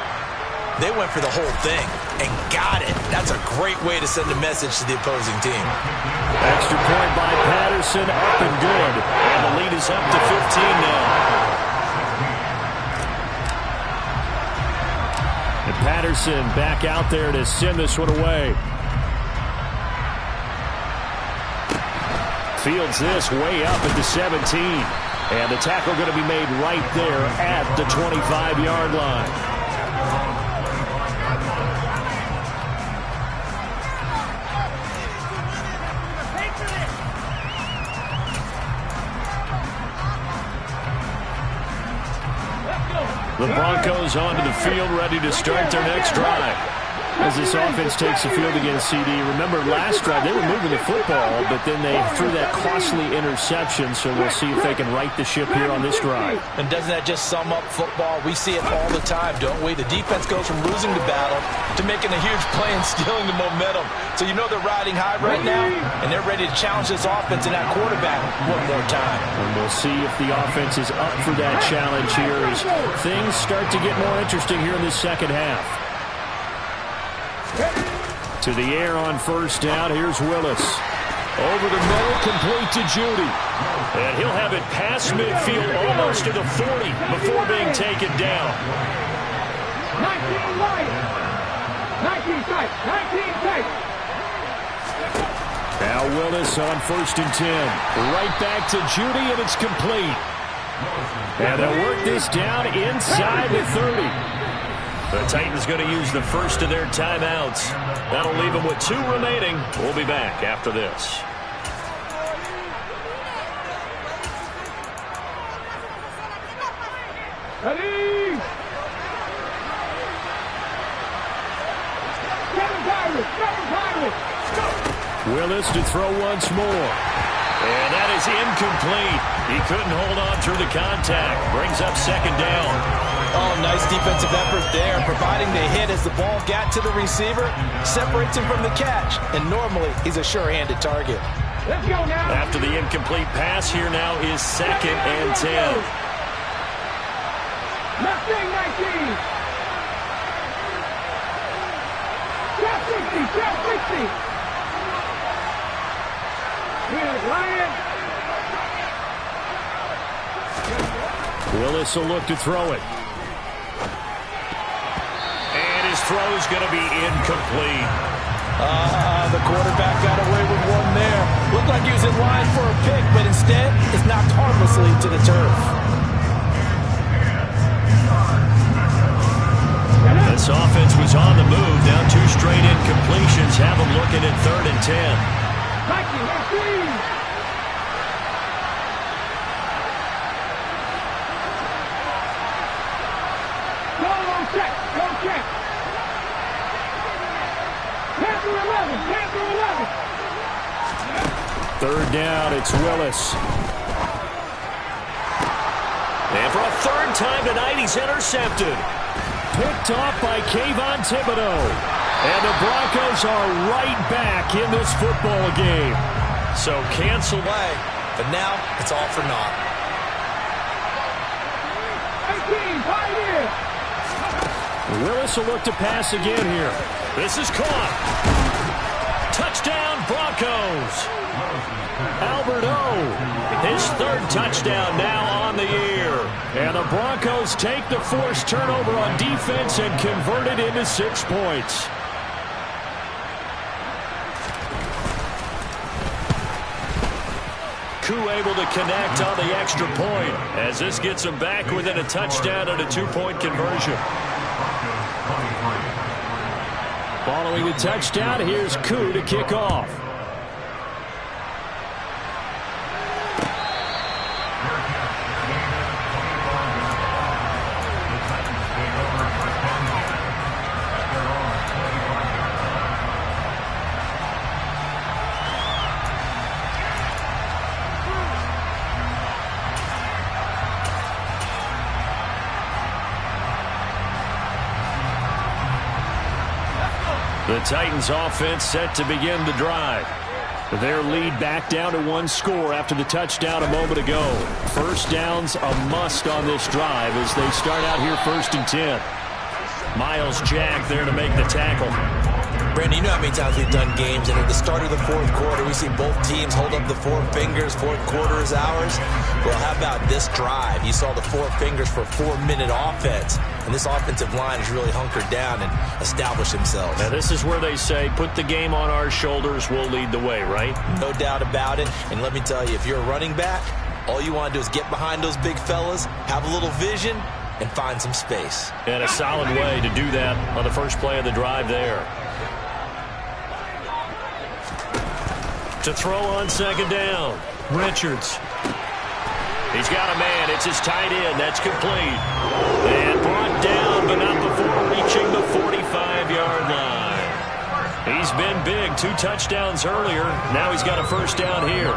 They went for the whole thing and got it. That's a great way to send a message to the opposing team. Extra point by Patterson, up and good. And the lead is up to 15 now. And Patterson back out there to send this one away. Fields this way up at the 17. And the tackle going to be made right there at the 25-yard line. The Broncos onto the field, ready to start their next drive. As this offense takes the field against CD. Remember, last drive, they were moving the football, but then they threw that costly interception, so we'll see if they can right the ship here on this drive. And doesn't that just sum up football? We see it all the time, don't we? The defense goes from losing the battle to making a huge play and stealing the momentum. So you know they're riding high right now, and they're ready to challenge this offense and that quarterback one more time. And we'll see if the offense is up for that challenge here as things start to get more interesting here in this 2nd half. To the air on 1st down. Here's Willis. Over the middle, complete to Judy. And he'll have it past midfield, almost to the 40 before being taken down. 19 wide. 19 tight. 19 tight. Now Willis on 1st and 10. Right back to Judy, and it's complete. And they'll work this down inside the 30. The Titans going to use the first of their timeouts. That'll leave them with 2 remaining. We'll be back after this. Ready? Seven Pirates. Willis to throw once more. And that is incomplete. He couldn't hold on through the contact. Brings up second down. Oh, nice defensive effort there, providing the hit as the ball got to the receiver, separates him from the catch, and normally he's a sure-handed target. Let's go now. After the incomplete pass, here now is second and 10. Mustang 19. Trap 60, trap 60. Here's Ryan. Willis will look to throw it. And his throw is going to be incomplete. The quarterback got away with one there. Looked like he was in line for a pick, but instead is knocked harmlessly to the turf. This offense was on the move. Now 2 straight incompletions have them looking at 3rd and 10. Mikey, let's see. Go check, go check. Panther 11, Panther 11. 3rd down, it's Willis. And for a 3rd time tonight, he's intercepted. Picked off by Kayvon Thibodeaux. And the Broncos are right back in this football game. So cancel Play, but now it's all for naught. 18, pioneer. Willis will look to pass again here. This is caught. Touchdown, Broncos. Albert O, his 3rd touchdown now on the year. And the Broncos take the forced turnover on defense and convert it into 6 points. Koo able to connect on the extra point as this gets him back within a touchdown and a 2-point conversion. Following the touchdown, here's Koo to kick off. The Titans offense set to begin the drive. Their lead back down to 1 score after the touchdown a moment ago. First down's a must on this drive as they start out here 1st and 10. Miles Jack there to make the tackle. Brandon, you know how many times we've done games, and at the start of the 4th quarter, we see both teams hold up the 4 fingers, 4th quarter is ours. Well, how about this drive? You saw the 4 fingers for a 4-minute offense, and this offensive line has really hunkered down and established themselves. Now, this is where they say, put the game on our shoulders, we'll lead the way, right? No doubt about it, and let me tell you, if you're a running back, all you want to do is get behind those big fellas, have a little vision, and find some space. And a solid way to do that on the first play of the drive there. To throw on 2nd down, Richards. He's got a man. It's his tight end. That's complete. And brought down, but not before reaching the 45-yard line. He's been big. 2 touchdowns earlier. Now he's got a 1st down here.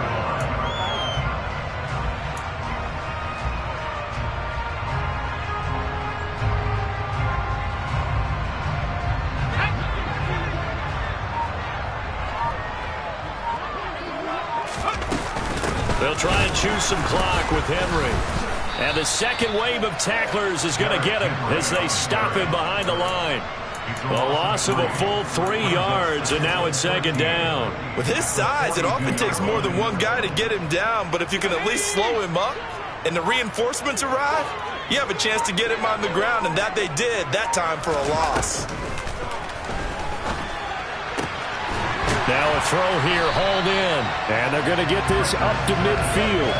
They'll try and choose some clock with Henry. And the second wave of tacklers is going to get him as they stop him behind the line. A loss of a full 3 yards, and now it's 2nd down. With his size, it often takes more than one guy to get him down, but if you can at least slow him up and the reinforcements arrive, you have a chance to get him on the ground, and that they did that time for a loss. Now a throw here, hauled in. And they're going to get this up to midfield.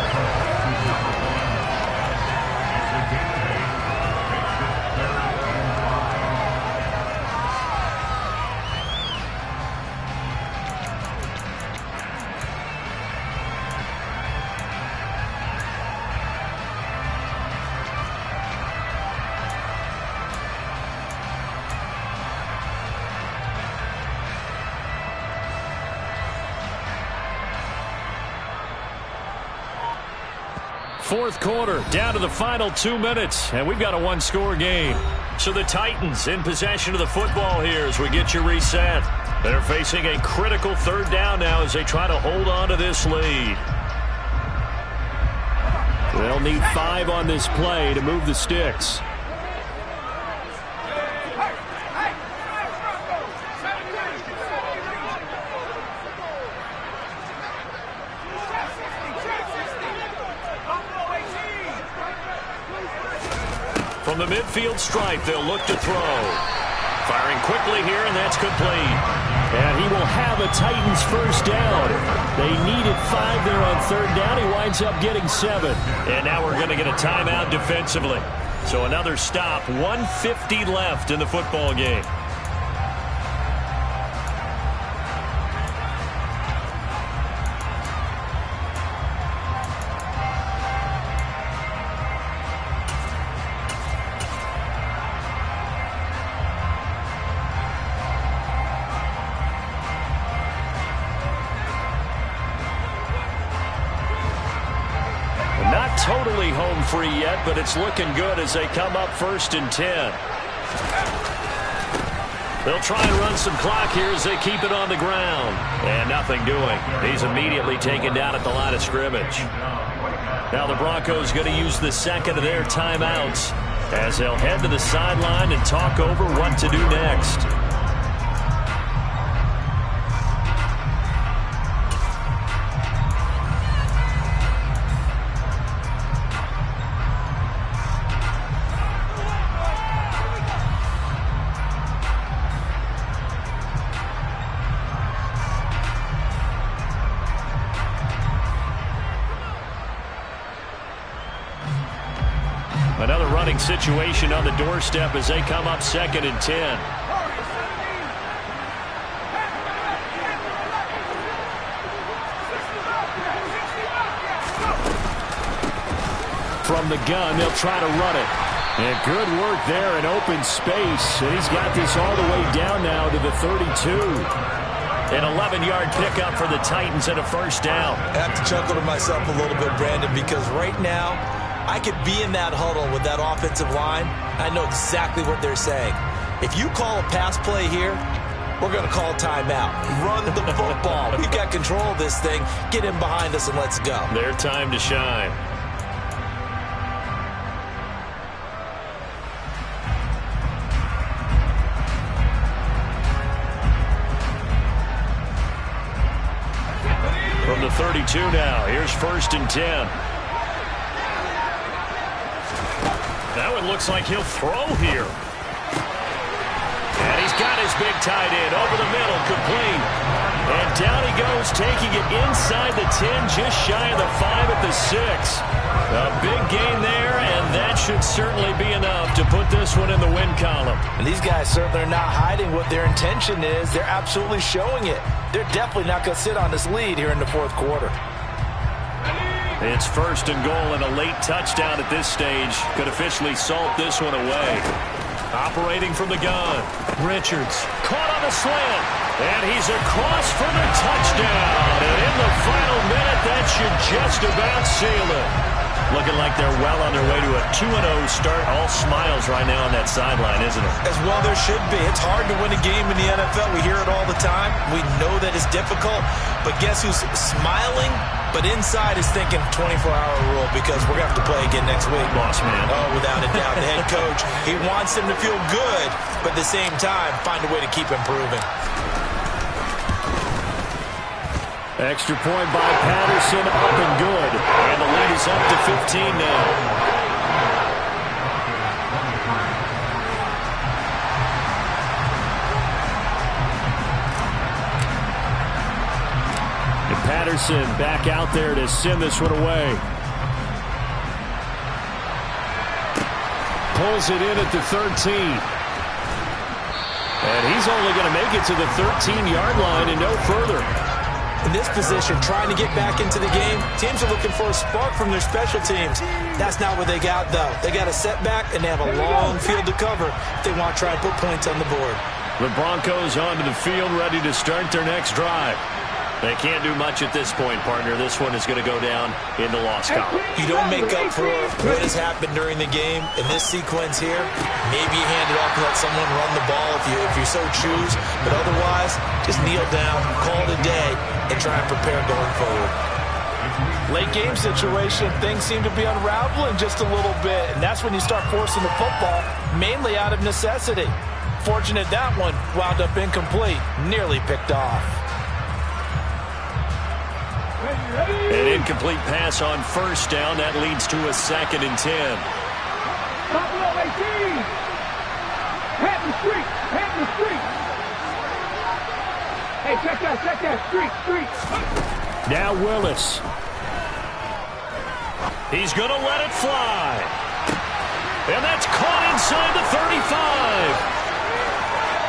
Fourth quarter, down to the final 2 minutes, and we've got a one-score game. So the Titans in possession of the football here as we get you reset. They're facing a critical third down now as they try to hold on to this lead. They'll need 5 on this play to move the sticks. From the midfield stripe, they'll look to throw. Firing quickly here, and that's complete. And he will have a Titans first down. They needed 5 there on third down. He winds up getting 7. And now we're going to get a timeout defensively. So another stop, 1:50 left in the football game. Totally home free yet, but it's looking good as they come up 1st and 10. They'll try and run some clock here as they keep it on the ground. And nothing doing. He's immediately taken down at the line of scrimmage. Now the Broncos going to use the second of their timeouts as they'll head to the sideline and talk over what to do next. Another running situation on the doorstep as they come up 2nd and 10. From the gun, they'll try to run it. And good work there in open space. And he's got this all the way down now to the 32. An 11-yard pickup for the Titans and a first down. I have to chuckle to myself a little bit, Brandon, because right now I could be in that huddle with that offensive line. I know exactly what they're saying. If you call a pass play here, we're going to call timeout. Run the football. We've got control of this thing. Get in behind us and let's go. Their time to shine. From the 32 now, here's 1st and 10. That one looks like he'll throw here. And he's got his big tight end over the middle, complete. And down he goes, taking it inside the 10, just shy of the 5 at the 6. A big gain there, and that should certainly be enough to put this one in the win column. And these guys certainly are not hiding what their intention is. They're absolutely showing it. They're definitely not going to sit on this lead here in the 4th quarter. It's 1st and goal, and a late touchdown at this stage could officially salt this one away. Operating from the gun, Richards caught on the slant, and he's across for the touchdown. And in the final minute, that should just about seal it. Looking like they're well on their way to a 2-0 start. All smiles right now on that sideline, isn't it? As well there should be. It's hard to win a game in the NFL. We hear it all the time. We know that it's difficult. But guess who's smiling? But inside is thinking 24-hour rule because we're going to have to play again next week. Boss man. Oh, without a doubt. The head coach, he wants them to feel good, but at the same time, find a way to keep improving. Extra point by Patterson, up and good. And the lead is up to 15 now. And Patterson back out there to send this one away. Pulls it in at the 13. And he's only going to make it to the 13-yard line and no further. In this position, trying to get back into the game, teams are looking for a spark from their special teams. That's not what they got, though. They got a setback, and they have a long field to cover if they want to try and put points on the board. The Broncos onto the field, ready to start their next drive. They can't do much at this point, partner. This one is going to go down in the loss column. You don't make up for what has happened during the game. In this sequence here, maybe you hand it off and let someone run the ball if you so choose. But otherwise, just kneel down, call it a day, and try and prepare going forward. Late game situation, things seem to be unraveling just a little bit, and that's when you start forcing the football, mainly out of necessity. Fortunate that one wound up incomplete, nearly picked off. An incomplete pass on first down. That leads to a 2nd and 10. Buffalo 18. Hampton Street. Hampton Street. Hey, check that. Street. Now Willis. He's going to let it fly. And that's caught inside the 35.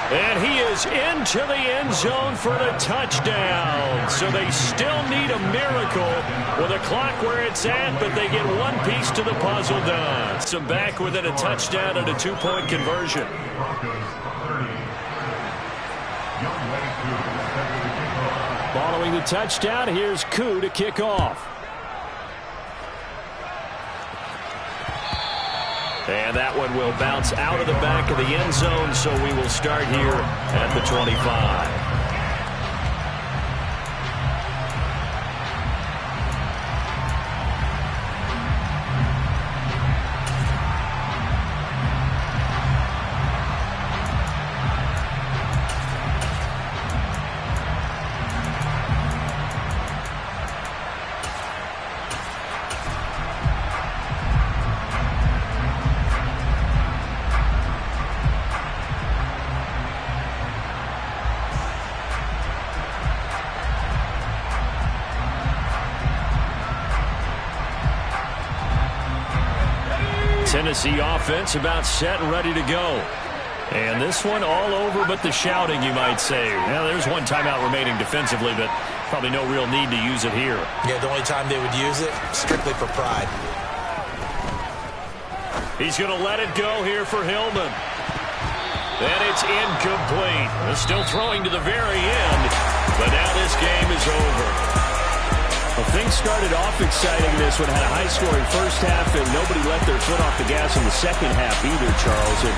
And he is into the end zone for the touchdown. So they still need a miracle with the clock where it's at, but they get one piece to the puzzle done. So back within a touchdown and a 2-point conversion. Following the touchdown, here's Koo to kick off. And that one will bounce out of the back of the end zone, so we will start here at the 25. Tennessee offense about set and ready to go. And this one all over but the shouting, you might say. Now, there's one timeout remaining defensively, but probably no real need to use it here. Yeah, the only time they would use it, strictly for pride. He's going to let it go here for Hillman. And it's incomplete. They're still throwing to the very end, but now this game is over. Well, things started off exciting in this one. Had a high-scoring first half, and nobody let their foot off the gas in the second half either, Charles. And,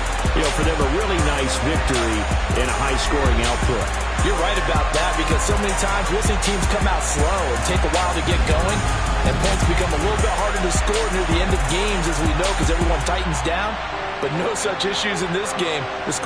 for them, a really nice victory in a high-scoring output. You're right about that, because so many times we'll see teams come out slow and take a while to get going, and points become a little bit harder to score near the end of games, as we know, because everyone tightens down. But no such issues in this game. The score